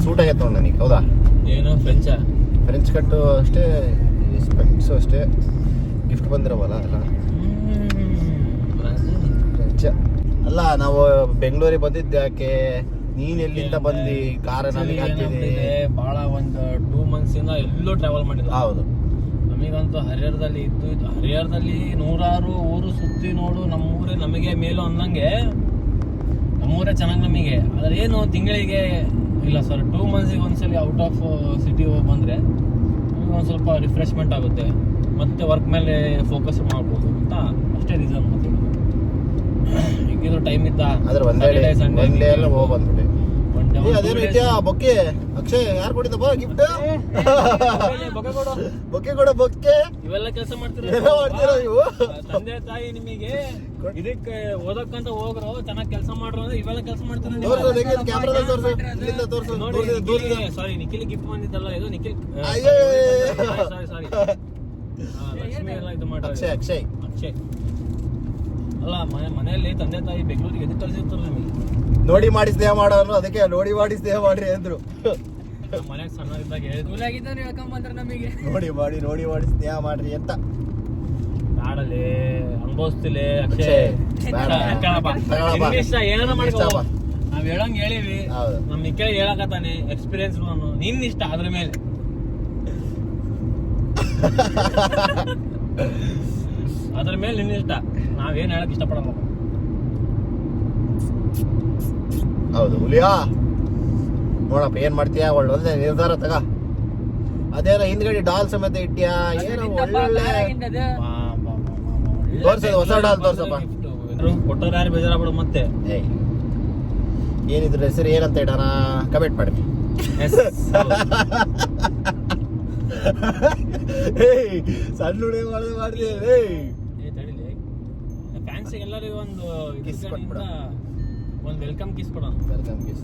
Suit ಆಗೈತೆ ನೋಡಿ ನನಗೆ. ಹೌದಾ? ಏನು ಫ್ರೆಂಚ್ ಕಟ್ಟು ಅಷ್ಟೇ, ಸ್ಪೆಕ್ಟ್ಸು ಅಷ್ಟೇ ಗಿಫ್ಟ್ ಬಂದಿರವಲ್ಲ ಎಲ್ಲ ಫ್ರೆಂಚ್. ಅಲ್ಲ ನಾವು ಬೆಂಗಳೂರಿಗೆ ಬಂದಿದ್ದೆ ಯಾಕೆ, ನೀನ್ ಎಲ್ಲಿಂದ ಬಂದು ಕಾರ್ ನನಗೆ ಹಾಕಿದೆ. ಭಾಳ ಒಂದು 2 months ಇಂದ ಎಲ್ಲೂ ಟ್ರಾವೆಲ್ ಮಾಡಿಲ್ಲ. ಹೌದು, ನಮಗಂತೂ ಹರಿಹರದಲ್ಲಿ ಇದ್ದು ಹರಿಹರದಲ್ಲಿ 100 ಊರು ಸುತ್ತಿ ನೋಡು, ನಮ್ಮೂರೇ ನಮಗೆ ಮೇಲು ಅನ್ನಂಗೆ, ನಮ್ಮೂರೇ ಚೆನ್ನಾಗಿ ನಮಗೆ. ಆದ್ರೆ ಏನು ತಿಂಗಳಿಗೆ ಇಲ್ಲ ಸರ್, 2 months ಒಂದ್ಸಲಿ ಔಟ್ ಆಫ್ ಸಿಟಿ ಹೋಗಿ ಬಂದರೆ ನಮಗೆ ಒಂದು ಸ್ವಲ್ಪ ರಿಫ್ರೆಶ್ಮೆಂಟ್ ಆಗುತ್ತೆ, ಮತ್ತೆ ವರ್ಕ್ ಮೇಲೆ ಫೋಕಸ್ ಮಾಡ್ಬೋದು ಅಂತ ಅಷ್ಟೇ ರೀಸನ್. ಮತ್ತೆ ಈಗಿರೋ ಟೈಮ್ ಇದ್ದ ಅದ್ರ ಒಂದೇ ಎಲ್ಲ ಹೋಗಿ ಬಂದ್ಬಿಟ್ಟೆ. ಅದೇನು ಇದೆಯಾ ಬೊಕ್ಕೆ? ಅಕ್ಷಯ್ ಯಾರು ಕೊಟ್ಟಿದ್ದಪ್ಪ ಗಿಫ್ಟ್? ಬೊಕ್ಕೆ ಕೊಡ, ಬೊಕ್ಕೆ. ಇವೆಲ್ಲ ಕೆಲಸ ಮಾಡ್ತೀರಾ ನೀವು? ತಂದೆ ತಾಯಿ ನಿಮಗೆ ಇದಕ್ಕೆ ಓದಕ್ಕಂತ ಹೋಗ್ರು, ಚೆನ್ನಾಗಿ ಕೆಲಸ ಮಾಡ್ರು ಅಂದ್ರೆ ಇವೆಲ್ಲ ಕೆಲಸ ಮಾಡ್ತಾರೆ. ಸಾರಿ, ನಿಖಿಲ್ ಗಿಫ್ಟ್ ಬಂದಿದ್ದಲ್ಲ ಇದು. ನಿಖಿಲ್ ಸಾರಿ ಲಕ್ಷ್ಮಿ ಎಲ್ಲ ಇದು ಮಾಡ್ತಾರೆ. ಅಕ್ಷಯ್ ಅಲ್ಲ, ಮನೆಯಲ್ಲಿ ತಂದೆ ತಾಯಿ ಬೆಂಗಳೂರಿಗೆ ಎದ್ದು ಕಳಿಸಿರ್ತಾರೆ ನಮಗೆ. ನೋಡಿ ಮಾಡಿ ಸ್ನೇಹ ಮಾಡೋರು, ಅದಕ್ಕೆ ನೋಡಿ ಮಾಡಿ ಸ್ನೇಹ ಮಾಡ್ರಿ ಅಂದ್ರು. ಮನೆಗೆ ಸಣ್ಣದಿದ್ದಾಗ ಹೇಳ್ಕೊಂಬಂದ್ರೆ ನಮಗೆ ನೋಡಿ ಮಾಡಿ ಸ್ನೇಹ ಮಾಡ್ರಿ ಅಂತ. ನಾಡಲ್ಲಿ ಅನುಭವಿಸ್ತಿಲ್ಲ ಅಕ್ಷಯ್, ಏನಾರ ಮಾಡ್ಕೋ. ನಾವ್ ಹೇಳಂಗ್ ಹೇಳಿವಿ, ನಮ್ ನಿಖಿಲ್ ಹೇಳಕತ್ತಾನೆ ಎಕ್ಸ್ಪೀರಿಯನ್ಸ್. ನಿನ್ ಇಷ್ಟ ಅದ್ರ ಮೇಲೆ. ಅದ್ರ ಮೇಲೆ ನಿನ್ನ ಇಷ್ಟ, ನಾವೇನ್ ಹೇಳಕ್ ಇಷ್ಟಪಡಲ್ಲ. ಹೌದು ಹುಲಿಯಾ, ನೋಡಪ್ಪ ಏನ್ ಮಾಡ್ತೀಯಾ, ಒಳ್ಳೆ ನಿರ್ಧಾರ ತಗ. ಅದೇನೋ ಹಿಂದ್ಗಡೆ ಡಾಲ್ ಸಮೇತ ಇಟ್ಟ್ಯಾ, ಏನೋ ಒಳ್ಳೆ ತೋರ್ಸೋದು, ಹೊಸ ಡಾಲ್ ತೋರ್ಸಪ್ಪ. ಕೊಟ್ಟವ್ರು ಯಾರು ಬೇಜಾರಾಗ್ಬಿಡು ಮತ್ತೆ. ಏನಿದ್ರ ಹೆಸರು ಏನಂತ ಇಡೋಣ ಕಮೆಂಟ್ ಮಾಡಿ. ಸಣ್ಣ ಹುಡುಗಿ ಮಾಡಿದ್ವಿ. ಫ್ಯಾನ್ಸಿಗೆ ಎಲ್ಲರಿಗೂ ಒಂದು ವೆಲ್ಕಮ್ ಕಿಸ್ ಕೊಡೋಣ. Welcome kiss.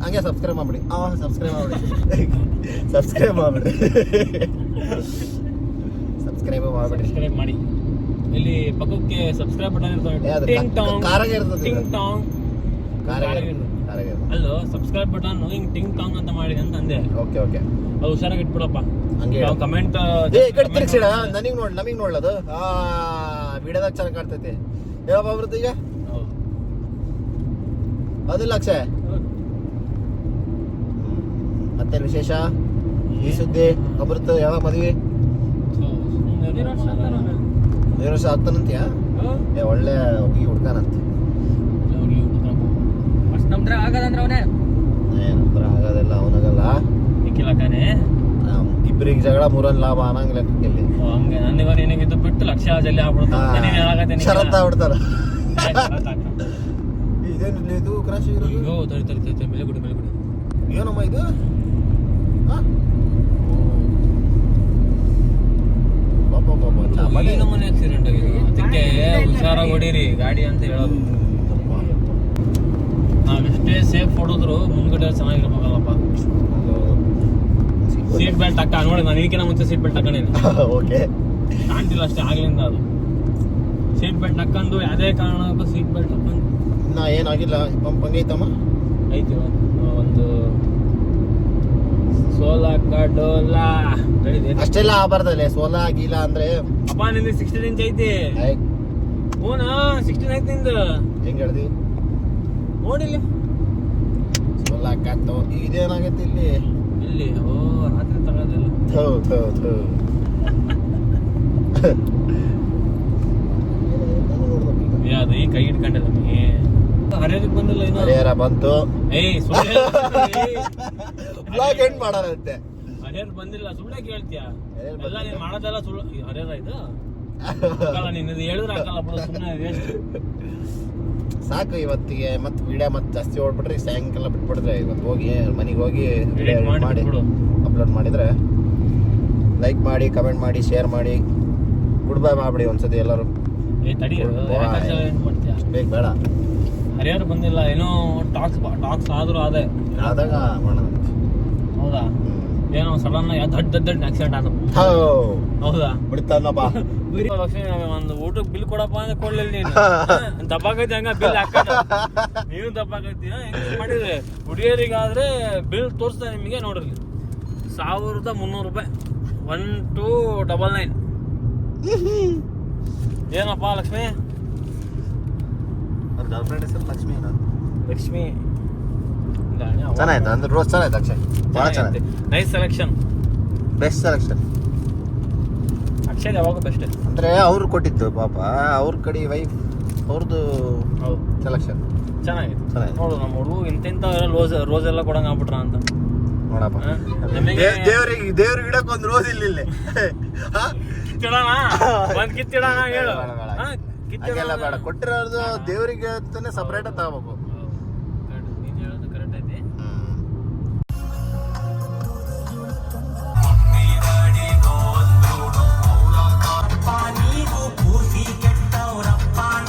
ಹಂಗೆ ಸಬ್ಸ್ಕ್ರೈಬ್ ಮಾಡ್ಬಿಡಿ. ಸಬ್ಸ್ಕ್ರೈಬ್ ಮಾಡಿ. ಇಲ್ಲಿ ಪಕ್ಕಕ್ಕೆ ಸಬ್ಸ್ಕ್ರೈಬ್ ಬಟನ್ ಇರ್ತದೆ, ಅಲ್ಲೋ ಸಬ್ಸ್ಕ್ರೈಬ್ ಬಟನ್ ಹಿಂಗ್ ಟಿಂಗ್ ಟಾಂಗ್ ಅಂತ ಮಾಡಿ ಅಂತ ಅಂದೆ. ಓಕೆ ಅದು ಹುಷಾರಾಗಿ ಇಟ್ಬಿಡಪ್ಪ. ಹಂಗೆ ಕಮೆಂಟ್ ನಮಗ್ ನೋಡ್ಲದು ವಿಡಿಯೋದಾಗ ಚೆನ್ನಾಗಿ ಕಾಣ್ತೈತಿ. ಯಾವಾಗ ಬರುತ್ತೆ ಈಗ? ಅದಿಲ್ಲ ಅಕ್ಷಯ್. ಮತ್ತೆ ವಿಶೇಷ ಈ ಸುದ್ದಿ ಒಬ್ಬರದ್ದು ಯಾವಾಗ ಮದ್ವಿ? 2 ವರ್ಷ ಆಗ್ತಾನಂತೀಯ? ಒಳ್ಳೆ ಹುಡುಗಿ ಹುಡ್ಕಾನಂತ. ಆಗೋದಿಲ್ಲ, ಅವನಾಗಲ್ಲ. ಇಬ್ಬರಿಗೆ ಜಗಳ 3 ಲಾಭ ಅನ್ನಂಗ್ ಲೆಕ್ಕಲ್ಲಿ. ಹಂಗೆ ನನಗೆ ನಿನಗಿದ್ದು ಬಿಟ್ಟು ಲಕ್ಷ ಜಲ್ಲಿ ಆಗ್ಬಿಡುತ್ತೆ. ಶರತ್ ಆಗ್ಬಿಡ್ತಾರ. ಇದೇನಿಲ್ಲ ಇದು ಕ್ರಾಶ್ ಇರೋದು. ತಡಿ ಮೇಲೆ ಗುಡಿ. ಏನಮ್ಮ ಇದು? ಮನೆ ಆಕ್ಸಿಡೆಂಟ್ ಆಗಿದೆ, ಅದಕ್ಕೆ ಹುಷಾರಾಗಿ ಹೊಡೀರಿ ಗಾಡಿ ಅಂತ ಹೇಳೋದು. ನಾವೆಷ್ಟೇ ಸೇಫ್ ಹೊಡಿದ್ರು ಮುಂದ್ಗಡೆ ಚೆನ್ನಾಗಿರ್ಬೇಕಲ್ಲಪ್ಪ. ಸೀಟ್ ಬೆಲ್ಟ್ ಹಾಕ ನೋಡಿ, ನಾನು ಇದಕ್ಕಿಂತ ಮುಂಚೆ ಸೀಟ್ ಬೆಲ್ಟ್ ಹಾಕೊಂಡಿನಿ. ಓಕೆ, ಕಾಣ್ತಿಲ್ಲ ಅಷ್ಟೇ ಆಗ್ಲಿಂದ. ಅದು ಸೀಟ್ ಬೆಲ್ಟ್ ಹಾಕೊಂಡು ಯಾವುದೇ ಕಾರಣಕ್ಕೂ ಸೀಟ್ ಬೆಲ್ಟ್ ಹಾಕೊಂಡು. ನಾ ಏನಾಗಿಲ್ಲ, ಪಂಪ್ ಹಂಗೈತಮ್ಮ ಐತಿ. ಒಂದು ಸೋಲಾ ಡೋಲಾ ಅಷ್ಟೆಲ್ಲ ಆಗಬಾರ್ದಲ್ಲ. ಸೋಲಾ ಆಗಿಲ್ಲ ಅಂದ್ರೆ ಅಪ್ಪ ನಿಂದು 16 ಇಂಚ್ ಐತಿ. ಓನಾ 16 ಐತಿ ನಿಂದು. ಹೆಂಗ್ ಹೇಳ್ದಿ ನೋಡಿಲ್ಲ? ಸೋಲಾ ಕಾತು. ಇದೇನಾಗೈತಿ ಇಲ್ಲಿ? ಓ ರಾತ್ರಿ ತಗೋದಿಲ್ಲ. ಅದು ಈ ಕೈ ಇಟ್ಕೊಂಡಿಲ್ಲ ನಮಗೆ. ಹರಿಹರಕ್ಕೆ ಬಂದಿಲ್ಲ ಇನ್ನು. ಹರಿಹರ ಬಂತು. Blog end ಮಾಡೋದಂತೆ. ಹರಿಹರ ಬಂದಿಲ್ಲ, ಸುಳ್ಳೆ ಕೇಳ್ತೀಯ? ಎಲ್ಲ ನೀನ್ ಮಾಡೋದೆಲ್ಲ ಸುಳ್ಳು. ಹರಿಹರ ಇದು ನಿನ್ನದು ಹೇಳಿದ್ರೆ ಹಾಕಲ್ಲ ಬಿಡು, ಸುಮ್ಮನೆ ವೇಸ್ಟ್. ಸಾಕು ಇವತ್ತಿಗೆ. ಮತ್ತೆ ವಿಡಿಯೋ ಮತ್ತೆ ಜಾಸ್ತಿ ಓಡ್ಬಿಟ್ರೆ ಸಾಯಂಕಾಲ ಬಿಟ್ಬಿಟ್ರೆ ಇವತ್ತು ಹೋಗಿ ಮನೆಗೆ ಹೋಗಿ ಮಾಡಿ ಅಪ್ಲೋಡ್ ಮಾಡಿದ್ರೆ ಲೈಕ್ ಮಾಡಿ, ಕಮೆಂಟ್ ಮಾಡಿ, ಶೇರ್ ಮಾಡಿ, ಗುಡ್ ಬೈ ಮಾಡ್ಬಿಡಿ ಒಂದ್ಸತಿ ಎಲ್ಲರೂ. ಬೇಗ ಬೇಡ. ಹರಿಹರ ಬಂದಿಲ್ಲ, ಏನೋ ಟಾಕ್ಸ್ ಆದ್ರೂ ಆದಾಗ ಮಾಡೋಣ. ಹೌದಾ? ಏನೋ ಸಡನ್ ದೊಡ್ಡ ಆಕ್ಸಿಡೆಂಟ್ ಆದ. ಹೌದಾ? ಬಿಡ್ತಾನಪ್ಪ. ಲಕ್ಷ್ಮಿ ಒಂದು ಊಟಕ್ಕೆ ಬಿಲ್ ಕೊಡಪ್ಪ ಅಂದ್ರೆ ಕೊಡ್ಲಿಲ್ಲ ನೀನು. ದಬ್ಬಾಕೈತಿ ಹಂಗ ಬಿಲ್ ಹಾಕದ ನೀನು ದಬ್ಬಾಕೈತಿ. ಹೆಂಗ್ ಮಾಡಿದ್ರೆ ಹುಡುಗಿಯರಿಗಾದ್ರೆ ಬಿಲ್ ತೋರಿಸ್ತಾ ನಿಮಗೆ ನೋಡ್ರಿ, 1300 ರೂಪಾಯಿ 1299. ಏನಪ್ಪ ಲಕ್ಷ್ಮಿ? ಗರ್ಲ್ ಫ್ರೆಂಡ್ ಹೆಸರು ಲಕ್ಷ್ಮಿ. ಲಕ್ಷ್ಮಿ ಚೆನ್ನಾಯ್ತು ಅಂದ್ರೆ ರೋಸ್ ಚೆನ್ನಾಯ್ತು ಅಕ್ಷಯ್, ಭಾಳ ಚೆನ್ನಾಗಿ. Nice selection, best selection. Akshay ಯಾವಾಗ ಬೆಸ್ಟ್ ಅಂದ್ರೆ ಅವ್ರು ಕೊಟ್ಟಿದ್ದು ಪಾಪ, ಅವ್ರ ಕಡೆ ವೈಫ್ ಅವ್ರದ್ದು ಹೌದು ಸೆಲೆಕ್ಷನ್ ಚೆನ್ನಾಗಿದೆ. ಚೆನ್ನಾಗಿದೆ ನೋಡು ನಮ್ಮ ಹುಡುಗ ಇಂತಿಂತ ರೋಸ್ ಎಲ್ಲ ಕೊಡಂಗ ಆಗ್ಬಿಟ್ರ ಅಂತ ನೋಡಪ್ಪ. ದೇವ್ರಿಗೆ ಗಿಡಕ್ಕೆ ಒಂದು ರೋಸ್ ಇಲ್ಲಿ ಕಿತ್ತಿಡೋಣ, ಒಂದ್ ಕಿತ್ತಿಡೋಣ ಹೇಳು. ಕಿತ್ತಿಡಲ್ಲ ಬೇಡ, ಕೊಟ್ಟಿರೋದು ದೇವರಿಗೆ ಅಂತಾನೆ ಸಪ್ರೇಟ್ ತಗೋಬೇಕು. ನೀನ್ ಹೇಳೋದು ಕರೆಕ್ಟ್ ಐತಿ.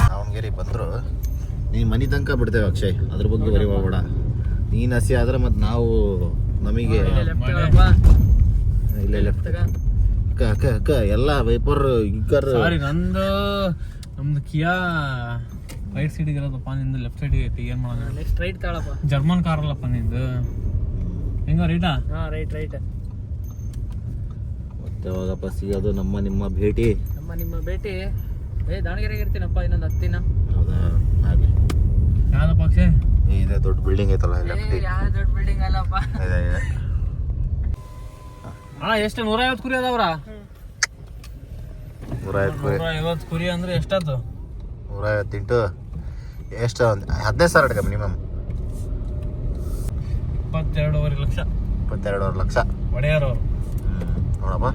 ದಾವಣಗೆರೆ ಬಂದ್ರು ನೀನ್ ಮನಿ ತನಕ ಬಿಡ್ತೇವೆ ಅಕ್ಷಯ್, ಅದ್ರ ಬಗ್ಗೆ ಬರೀ ಹೋಗ್ಬೇಡ. ನೀನ್ ಹಸಿ ಆದ್ರೆ ಮತ್ತೆ ನಾವು ನಮಗೆ ಇಲ್ಲ ಲೆಫ್ಟ್ ಅಕ್ಕ ಎಲ್ಲ ವೈಪರ್ ಇಕ್ಕರ್. ಸಾರಿ, ನಮ್ದು ಕಿಯಾ ರೈಟ್ ಸೈಡಿಗೆ ಇರೋದಪ್ಪ, ನಿಂದು ಲೆಫ್ಟ್ ಸೈಡಿಗೆ ಐತಿ. ಏನ್ ಮಾಡೋಣ? ನೆಕ್ಸ್ಟ್ ರೈಟ್ ತಾಳಪ್ಪ. ಜರ್ಮನ್ ಕಾರ್ ಅಲ್ಲಪ್ಪ ನಿಂದು. ಹೆಂಗ ರೈಟಾ? ಹಾ ರೈಟ್. ಮತ್ತೆ ಯಾವಾಗಪ್ಪ ಸಿಗೋದು ನಿಮ್ಮ ಭೇಟಿ? ನಿಮ್ಮ ಭೇಟಿ ದಾವಣಗೆರೆಗೆ ಇರ್ತೀನಪ್ಪ ಇನ್ನೊಂದು 10 ದಿನ. ಹೌದಾ? ಆಗ್ಲಿ. ಯಾವ್ದಪ್ಪ ಅಕ್ಷಯ್? ಇದೆ ದೊಡ್ಡ ಬಿಲ್ಡಿಂಗ್ ಐತಲ್ಲ ಲೆಫ್ಟ್. ಯಾವ ದೊಡ್ಡ ಬಿಲ್ಡಿಂಗ್ ಅಲ್ಲಪ್ಪ. ಎಷ್ಟು 150 ಕುರಿ ಅದಾವ್ರ? 150 ಕುರಿ ಅಂದ್ರೆ ಎಷ್ಟಾಯ್ತು? 150 ಇಂಟು ಎಷ್ಟು? 15,000 ಅಡ್ಕ ಮಿನಿಮಮ್. 22.5 ಲಕ್ಷ. 22 ಲಕ್ಷ ಒಡೆಯರ್ ಅವರು. ನೋಡಪ್ಪ.